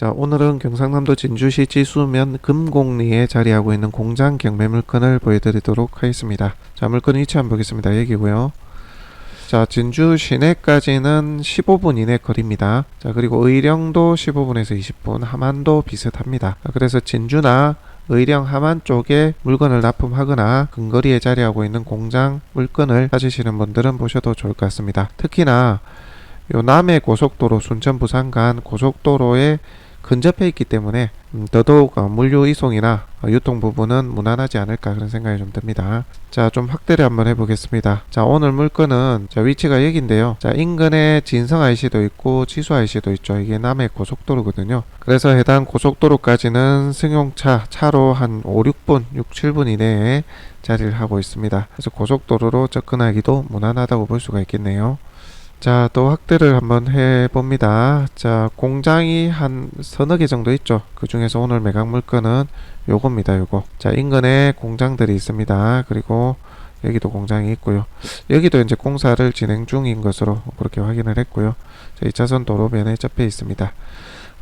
자, 오늘은 경상남도 진주시 지수면 금곡리에 자리하고 있는 공장 경매 물건을 보여드리도록 하겠습니다. 자, 물건 위치 한번 보겠습니다. 여기고요. 자, 진주 시내까지는 15분 이내 거리입니다. 자, 그리고 의령도 15분에서 20분, 함안도 비슷합니다. 그래서 진주나 의령 함안 쪽에 물건을 납품하거나 근거리에 자리하고 있는 공장 물건을 찾으시는 분들은 보셔도 좋을 것 같습니다. 특히나 요 남해 고속도로 순천 부산 간 고속도로에 근접해 있기 때문에 더더욱 물류 이송이나 유통 부분은 무난하지 않을까 그런 생각이 좀 듭니다. 자, 좀 확대를 한번 해보겠습니다. 자, 오늘 물건은 자, 위치가 여기인데요. 자, 인근에 진성 IC도 있고 지수 IC도 있죠. 이게 남해 고속도로거든요. 그래서 해당 고속도로까지는 승용차 차로 한 5, 6분, 6, 7분 이내에 자리를 하고 있습니다. 그래서 고속도로로 접근하기도 무난하다고 볼 수가 있겠네요. 자, 또 확대를 한번 해봅니다. 자, 공장이 한 서너 개 정도 있죠. 그 중에서 오늘 매각 물건은 요겁니다. 요거. 자, 인근에 공장들이 있습니다. 그리고 여기도 공장이 있고요. 여기도 이제 공사를 진행 중인 것으로 그렇게 확인을 했고요. 자, 2차선 도로변에 접해 있습니다.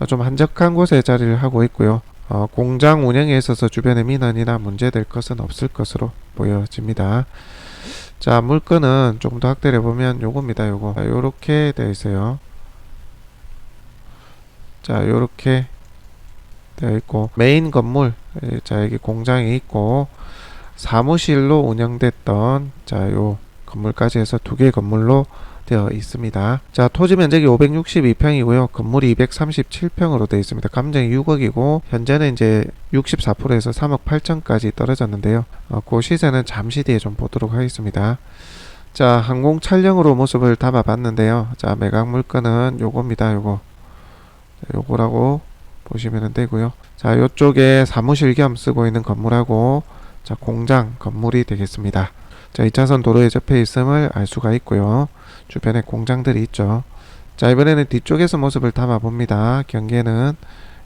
좀 한적한 곳에 자리를 하고 있고요. 공장 운영에 있어서 주변에 민원이나 문제될 것은 없을 것으로 보여집니다. 자, 물건은 조금 더 확대를 해보면 요겁니다. 요거. 자, 요렇게 되어 있어요. 자, 요렇게 되어 있고 메인 건물, 자, 여기 공장이 있고 사무실로 운영됐던 자, 요 건물까지 해서 두 개의 건물로 되어 있습니다. 자, 토지 면적이 562평이고요. 건물이 237평으로 되어 있습니다. 감정이 6억이고 현재는 이제 64%에서 3억 8천까지 떨어졌는데요. 그 시세는 잠시 뒤에 좀 보도록 하겠습니다. 자, 항공 촬영으로 모습을 담아 봤는데요. 자, 매각 물건은 요겁니다. 요거라고 보시면 되고요. 자, 요쪽에 사무실 겸 쓰고 있는 건물하고 자, 공장 건물이 되겠습니다. 자, 2차선 도로에 접해 있음을 알 수가 있고요. 주변에 공장들이 있죠. 자, 이번에는 뒤쪽에서 모습을 담아 봅니다. 경계는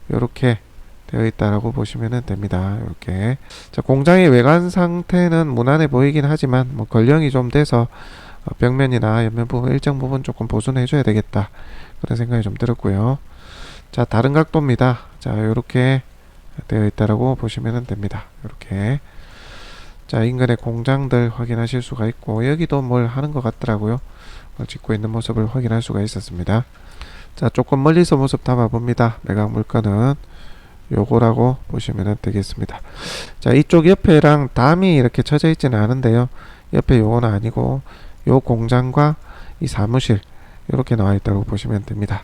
이렇게 되어 있다라고 보시면 됩니다. 이렇게. 자, 공장의 외관 상태는 무난해 보이긴 하지만 뭐 걸령이 좀 돼서 벽면이나 옆면 부분 일정 부분 조금 보존해 줘야 되겠다 그런 생각이 좀 들었고요. 자, 다른 각도입니다. 자, 이렇게 되어 있다라고 보시면 됩니다. 이렇게. 자, 인근의 공장들 확인하실 수가 있고 여기도 뭘 하는 것 같더라고요. 짓고 있는 모습을 확인할 수가 있었습니다. 자, 조금 멀리서 모습 담아 봅니다. 매각 물건은 요거라고 보시면 되겠습니다. 자, 이쪽 옆에랑 담이 이렇게 쳐져 있지는 않은데요. 옆에 요거는 아니고 요 공장과 이 사무실 이렇게 나와 있다고 보시면 됩니다.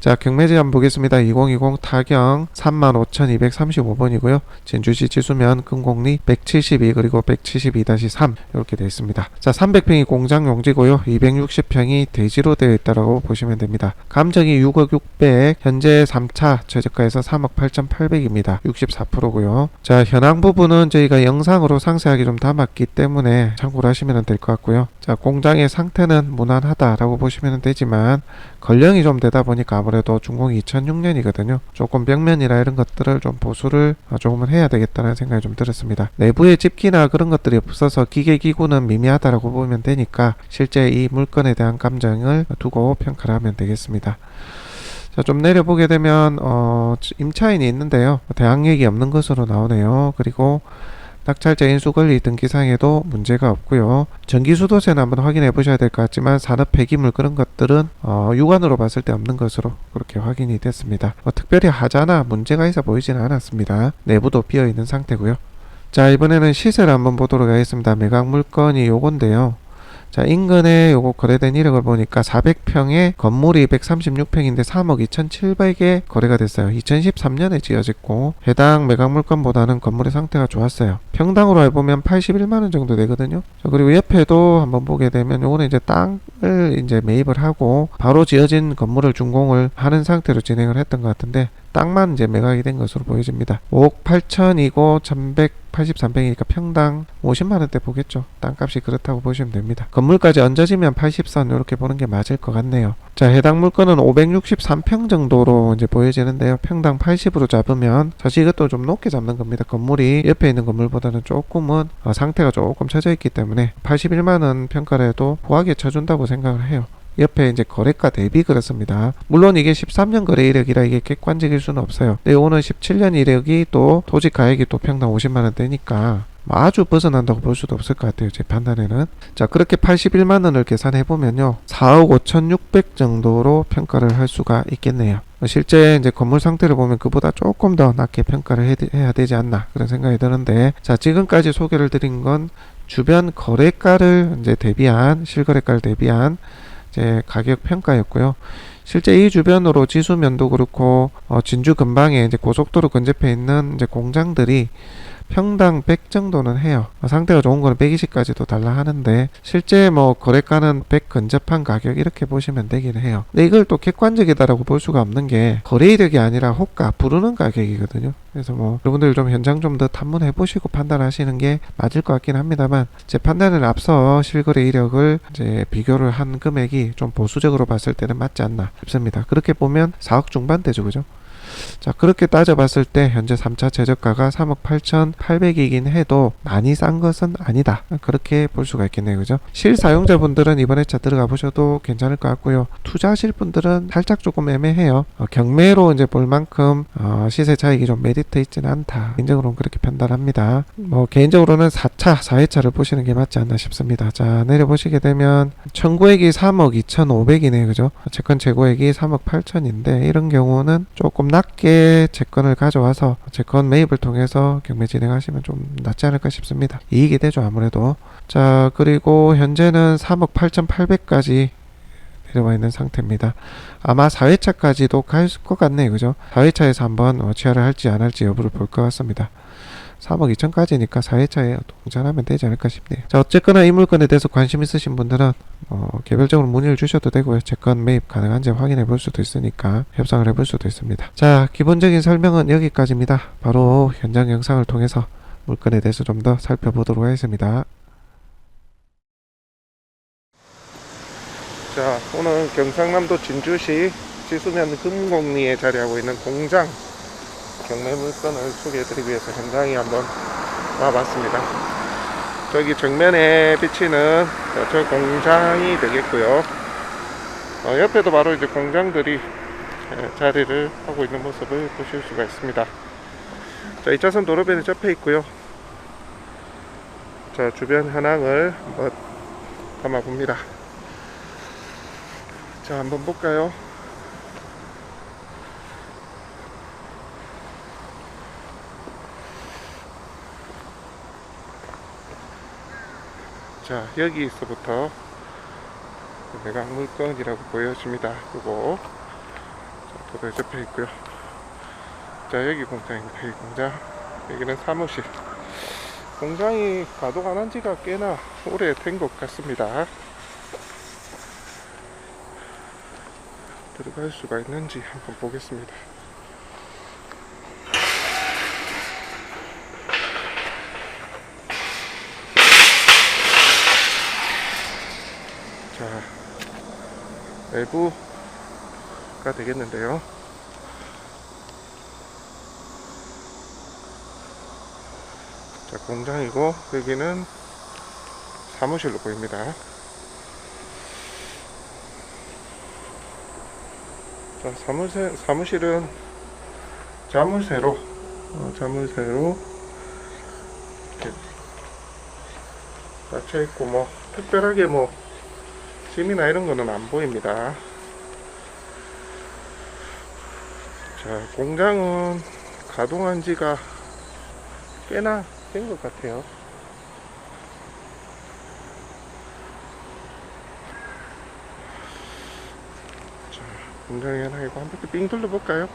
자, 경매지 한번 보겠습니다. 2020 타경 35,235번이고요. 진주시 지수면 금곡리 172 그리고 172-3 이렇게 되어 있습니다. 자, 300평이 공장 용지고요. 260평이 대지로 되어 있다고 보시면 됩니다. 감정이 6억 600, 현재 3차 최저가에서 3억 8,800입니다. 64%고요. 자, 현황 부분은 저희가 영상으로 상세하게 좀 담았기 때문에 참고를 하시면 될 것 같고요. 자, 공장의 상태는 무난하다라고 보시면 되지만 걸령이 좀 되다 보니까 아무래도 준공이 2006년이거든요. 조금 벽면이나 이런 것들을 좀 보수를 조금은 해야 되겠다는 생각이 좀 들었습니다. 내부에 집기나 그런 것들이 없어서 기계기구는 미미하다라고 보면 되니까 실제 이 물건에 대한 감정을 두고 평가를 하면 되겠습니다. 자, 좀 내려보게 되면 임차인이 있는데요. 대항력이 없는 것으로 나오네요. 그리고 낙찰자 인수권리 등기상에도 문제가 없고요. 전기수도세는 한번 확인해 보셔야 될 것 같지만 산업 폐기물 그런 것들은 육안으로 봤을 때 없는 것으로 그렇게 확인이 됐습니다. 특별히 하자나 문제가 있어 보이지는 않았습니다. 내부도 비어 있는 상태고요. 자, 이번에는 시세를 한번 보도록 하겠습니다. 매각 물건이 요건데요. 자, 인근에 요거 거래된 이력을 보니까 400평에 건물이 136평인데 3억 2,700에 거래가 됐어요. 2013년에 지어졌고 해당 매각 물건보다는 건물의 상태가 좋았어요. 평당으로 해보면 81만원 정도 되거든요. 자, 그리고 옆에도 한번 보게 되면 요거는 이제 땅을 이제 매입을 하고 바로 지어진 건물을 준공을 하는 상태로 진행을 했던 것 같은데 땅만 이제 매각이 된 것으로 보여집니다. 5억 8천이고 1183평이니까 평당 50만원대 보겠죠. 땅값이 그렇다고 보시면 됩니다. 건물까지 얹어지면 80선 이렇게 보는 게 맞을 것 같네요. 자, 해당 물건은 563평 정도로 이제 보여지는데요. 평당 80으로 잡으면 사실 이것도 좀 높게 잡는 겁니다. 건물이 옆에 있는 건물보다는 조금은 상태가 조금 처져 있기 때문에 81만원 평가를 해도 후하게 쳐준다고 생각을 해요. 옆에 이제 거래가 대비 그렇습니다. 물론 이게 13년 거래 이력이라 이게 객관적일 수는 없어요. 근데 오늘 17년 이력이 또 토지 가액이 또 평당 50만 원대니까 아주 벗어난다고 볼 수도 없을 것 같아요. 제 판단에는. 자, 그렇게 81만 원을 계산해 보면요, 4억 5,600 정도로 평가를 할 수가 있겠네요. 실제 이제 건물 상태를 보면 그보다 조금 더 낮게 평가를 해야 되지 않나 그런 생각이 드는데, 자, 지금까지 소개를 드린 건 주변 거래가를 이제 대비한, 실거래가를 대비한 이제 가격 평가였고요. 실제 이 주변으로 지수면도 그렇고 진주 근방에 이제 고속도로 근접해 있는 이제 공장들이 평당 100 정도는 해요. 상태가 좋은 거는 120까지도 달라 하는데, 실제 뭐 거래가는 100 근접한 가격 이렇게 보시면 되긴 해요. 근데 이걸 또 객관적이다라고 볼 수가 없는 게 거래 이력이 아니라 호가 부르는 가격이거든요. 그래서 뭐 여러분들 좀 현장 좀 더 탐문해 보시고 판단하시는 게 맞을 것 같긴 합니다만, 제 판단을 앞서 실거래 이력을 이제 비교를 한 금액이 좀 보수적으로 봤을 때는 맞지 않나 싶습니다. 그렇게 보면 4억 중반대죠, 그죠? 자, 그렇게 따져봤을 때 현재 3차 최저가가 3억 8,800이긴 해도 많이 싼 것은 아니다, 그렇게 볼 수가 있겠네요, 그죠? 실사용자분들은 이번 회차 들어가 보셔도 괜찮을 것 같고요. 투자하실 분들은 살짝 조금 애매해요. 경매로 이제 볼 만큼 시세 차익이 좀 메리트 있지는 않다, 개인적으로는 그렇게 판단합니다. 뭐 개인적으로는 4차 4회차를 보시는 게 맞지 않나 싶습니다. 자, 내려보시게 되면 청구액이 3억 2,500이네요, 그죠? 채권 재고액이 3억 8천인데 이런 경우는 조금 낮게 채권을 가져와서 채권 매입을 통해서 경매 진행하시면 좀 낫지 않을까 싶습니다. 이익이 되죠, 아무래도. 자, 그리고 현재는 3억 8,800까지 내려와 있는 상태입니다. 아마 4회차까지도 갈 것 같네요, 그죠? 4회차에서 한번 취하를 할지 안 할지 여부를 볼 것 같습니다. 3억 2천까지니까 4회차에 동전하면 되지 않을까 싶네요. 자, 어쨌거나 이 물건에 대해서 관심 있으신 분들은 개별적으로 문의를 주셔도 되고요. 채권 매입 가능한지 확인해 볼 수도 있으니까 협상을 해볼 수도 있습니다. 자, 기본적인 설명은 여기까지입니다. 바로 현장 영상을 통해서 물건에 대해서 좀 더 살펴보도록 하겠습니다. 자, 오늘 경상남도 진주시 지수면 금곡리에 자리하고 있는 공장 경매 물건을 소개해드리기 위해서 현장에 한번 와봤습니다. 저기 정면에 비치는 저 공장이 되겠고요. 옆에도 바로 이제 공장들이 자리를 하고 있는 모습을 보실 수가 있습니다. 자, 2차선 도로변에 접해 있고요. 자, 주변 현황을 한번 담아봅니다. 자, 한번 볼까요? 자, 여기서부터 매각 물건이라고 보여집니다. 요거 도로에 접해 있고요. 자, 여기 공장입니다. 이 공장, 여기는 사무실. 공장이 가동 안 한 지가 꽤나 오래된 것 같습니다. 들어갈 수가 있는지 한번 보겠습니다. 자, 내부가 되겠는데요. 자, 공장이고 여기는 사무실로 보입니다. 자, 사무실은 자물쇠로 이렇게 닫혀 있고, 뭐 특별하게 뭐 짐이나 이런 거는 안 보입니다. 자, 공장은 가동한 지가 꽤나 된 것 같아요. 자, 공장이 하나 있고 한 바퀴 삥 둘러볼까요?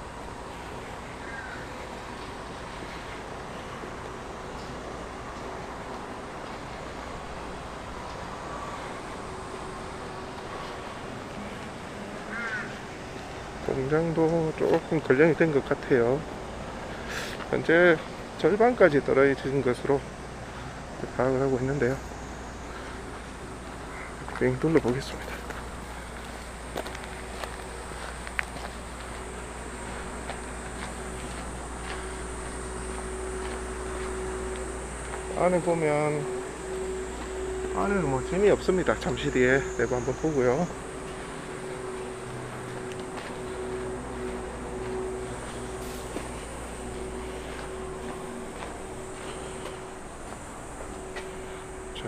공장도 조금 걸령이 된 것 같아요. 현재 절반까지 떨어진 것으로 파악을 하고 있는데요. 빙 둘러보겠습니다. 안에 보면 안에는 뭐 짐이 없습니다. 잠시 뒤에 내부 한번 보고요.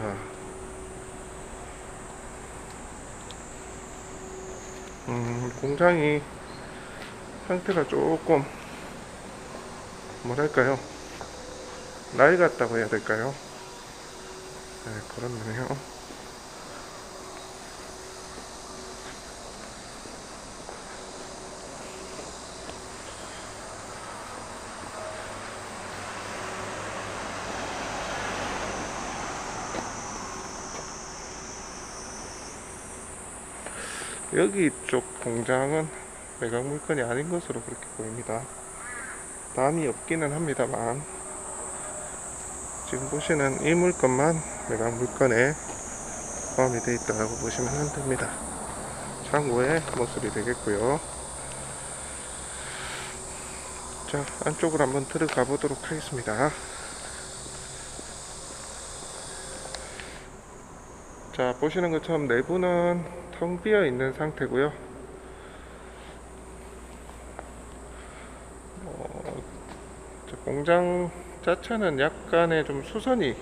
자, 공장이 상태가 조금 뭐랄까요, 나이 같다고 해야 될까요? 네, 그렇네요. 여기 쪽 공장은 매각 물건이 아닌 것으로 그렇게 보입니다. 담이 없기는 합니다만 지금 보시는 이 물건만 매각 물건에 포함이 되어 있다고 보시면 됩니다. 창고의 모습이 되겠고요. 자, 안쪽으로 한번 들어가 보도록 하겠습니다. 자, 보시는 것처럼 내부는 텅 비어 있는 상태고요. 공장 자체는 약간의 좀 수선이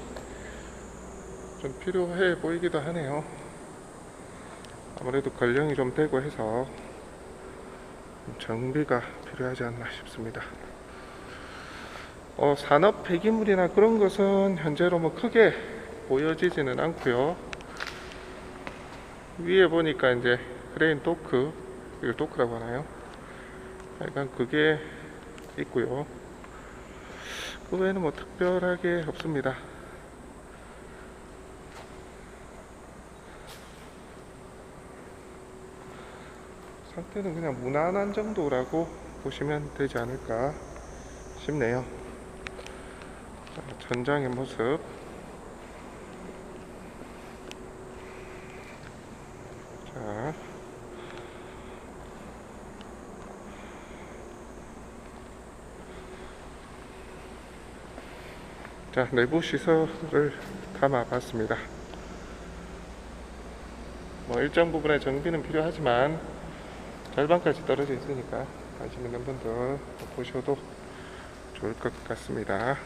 좀 필요해 보이기도 하네요. 아무래도 걸령이 좀 되고 해서 정비가 필요하지 않나 싶습니다. 산업 폐기물이나 그런 것은 현재로 뭐 크게 보여지지는 않고요. 위에 보니까 이제 크레인 도크, 이거 도크라고 하나요? 약간 그게 있고요. 그 외에는 뭐 특별하게 없습니다. 상태는 그냥 무난한 정도라고 보시면 되지 않을까 싶네요. 자, 전장의 모습. 자, 내부 시설을 담아 봤습니다. 뭐 일정 부분의 정비는 필요하지만 절반까지 떨어져 있으니까 관심 있는 분들 보셔도 좋을 것 같습니다.